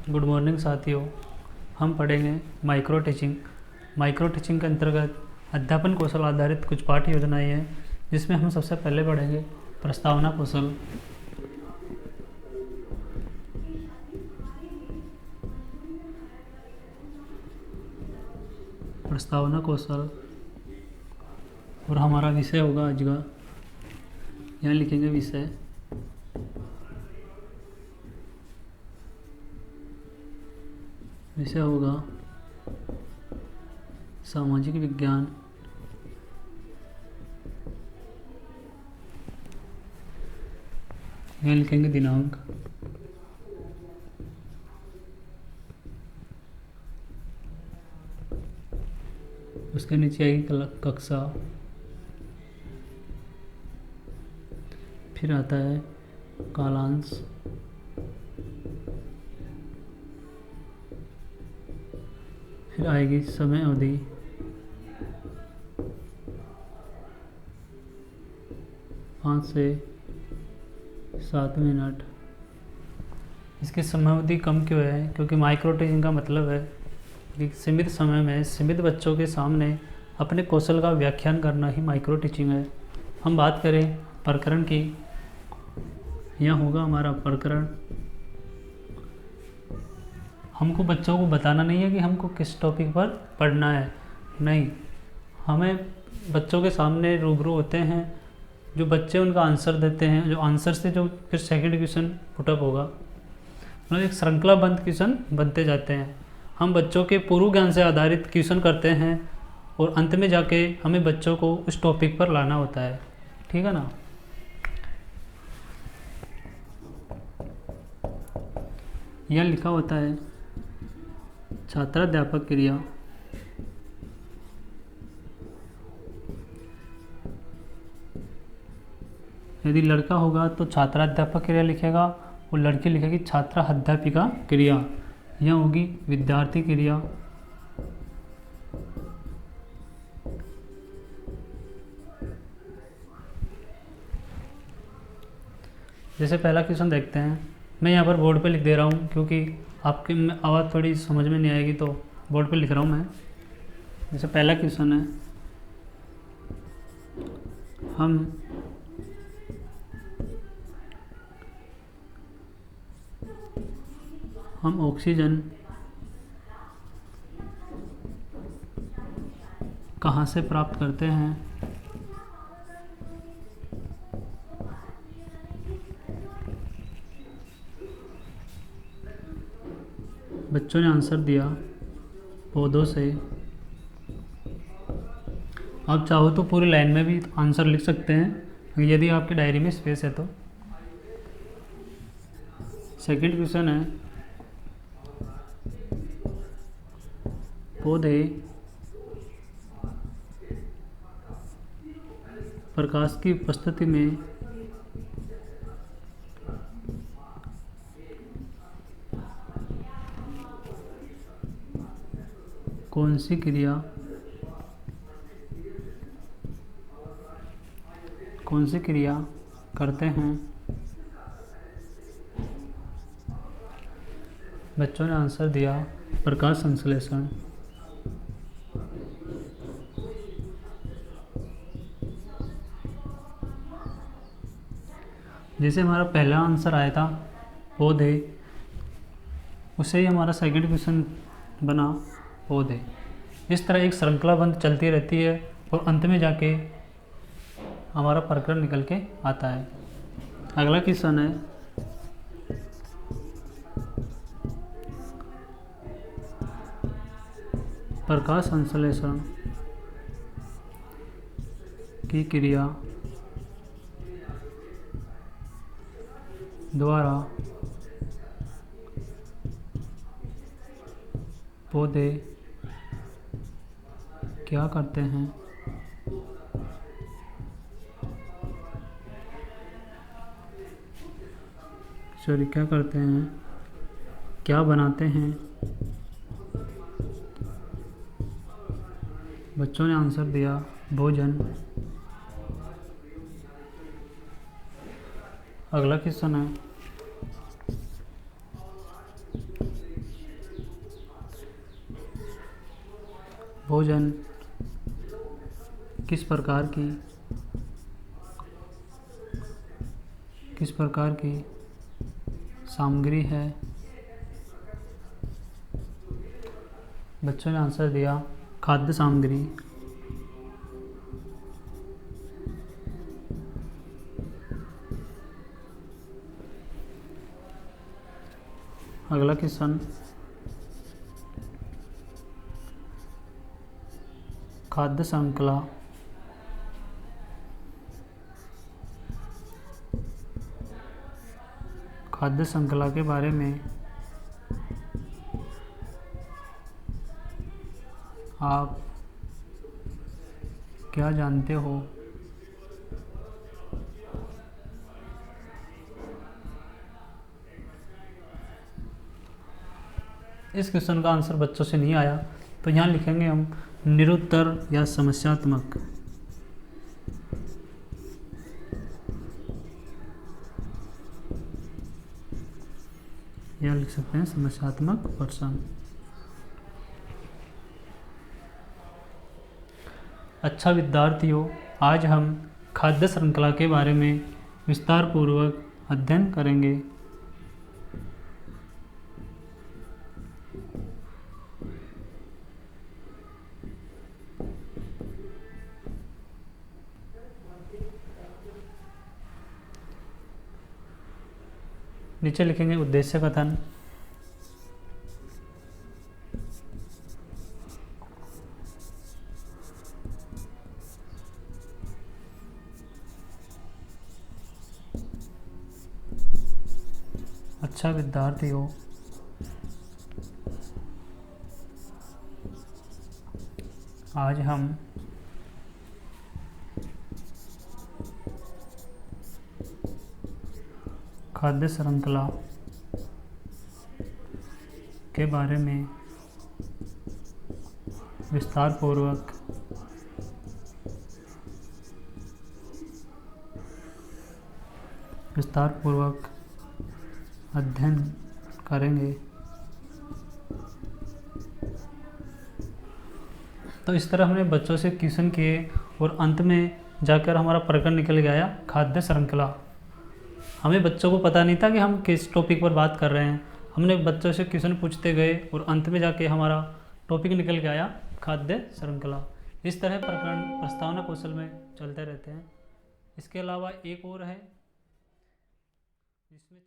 Good morning साथियों। हम पढ़ेंगे माइक्रो टीचिंग। माइक्रो टीचिंग के अंतर्गत अध्यापन कौशल आधारित कुछ पाठ्य योजनाएं हैं, जिसमें हम सबसे पहले पढ़ेंगे प्रस्तावना कौशल। प्रस्तावना कौशल और हमारा विषय होगा आज का, यहाँ लिखेंगे विषय होगा सामाजिक विज्ञान। यहाँ लिखेंगे दिनांक। उसके नीचे आएगी कक्षा। फिर आता है कालांश। फिर आएगी समय अवधि। पाँच से 7 मिनट। इसकी समय अवधि कम क्यों है? क्योंकि माइक्रो टीचिंग का मतलब है कि सीमित समय में सीमित बच्चों के सामने अपने कौशल का व्याख्यान करना ही माइक्रो टीचिंग है। हम बात करें प्रकरण की, यह होगा हमारा प्रकरण। हमको बच्चों को बताना नहीं है कि हमको किस टॉपिक पर पढ़ना है, नहीं, हमें बच्चों के सामने रूबरू होते हैं, जो बच्चे उनका आंसर देते हैं, जो आंसर से जो फिर सेकंड क्वेश्चन पुटअप होगा, मतलब एक श्रृंखलाबद्ध क्वेश्चन बनते जाते हैं। हम बच्चों के पूर्व ज्ञान से आधारित क्वेश्चन करते हैं और अंत में जाके हमें बच्चों को उस टॉपिक पर लाना होता है, ठीक है ना। यह लिखा होता है छात्राध्यापक क्रिया। यदि लड़का होगा तो छात्राध्यापक क्रिया लिखेगा और लड़की लिखेगी छात्रा अध्यापिका क्रिया। यह होगी विद्यार्थी क्रिया। जैसे पहला क्वेश्चन देखते हैं, मैं यहाँ पर बोर्ड पे लिख दे रहा हूँ क्योंकि आपकी आवाज़ थोड़ी समझ में नहीं आएगी, तो बोर्ड पे लिख रहा हूँ मैं। जैसे पहला क्वेश्चन है, हम ऑक्सीजन कहाँ से प्राप्त करते हैं? बच्चों ने आंसर दिया पौधों से। आप चाहो तो पूरी लाइन में भी आंसर लिख सकते हैं, यदि आपकी डायरी में स्पेस है तो। सेकंड क्वेश्चन है, पौधे प्रकाश की उपस्थिति में कौन सी क्रिया करते हैं? बच्चों ने आंसर दिया प्रकाश संश्लेषण। जैसे हमारा पहला आंसर आया था पौधे, उससे ही हमारा सेकंड क्वेश्चन बना पौधे। इस तरह एक श्रृंखलाबद्ध चलती रहती है और अंत में जाके हमारा प्रकरण निकल के आता है। अगला क्वेश्चन है, प्रकाश संश्लेषण की क्रिया द्वारा पौधे क्या करते हैं? क्या करते हैं, क्या बनाते हैं? बच्चों ने आंसर दिया भोजन। अगला क्वेश्चन है, भोजन किस प्रकार की सामग्री है। बच्चों ने आंसर दिया खाद्य सामग्री। अगला क्वेश्चन, खाद्य श्रृंखला के बारे में आप क्या जानते हो। इस क्वेश्चन का आंसर बच्चों से नहीं आया, तो यहाँ लिखेंगे हम निरुत्तर या समस्यात्मक। या लिख सकते हैं समस्यात्मक प्रश्न। अच्छा विद्यार्थियों, आज हम खाद्य श्रृंखला के बारे में विस्तार पूर्वक अध्ययन करेंगे। नीचे लिखेंगे उद्देश्य कथन। अच्छा विद्यार्थियों, आज हम खाद्य श्रृंखला के बारे में विस्तार पूर्वक अध्ययन करेंगे। तो इस तरह हमने बच्चों से क्वेश्चन किए और अंत में जाकर हमारा प्रकरण निकल गया खाद्य श्रृंखला। हमें बच्चों को पता नहीं था कि हम किस टॉपिक पर बात कर रहे हैं। हमने बच्चों से क्वेश्चन पूछते गए और अंत में जाके हमारा टॉपिक निकल के आया खाद्य श्रृंखला। इस तरह प्रकरण प्रस्तावना कौशल में चलते रहते हैं। इसके अलावा एक और है जिसमें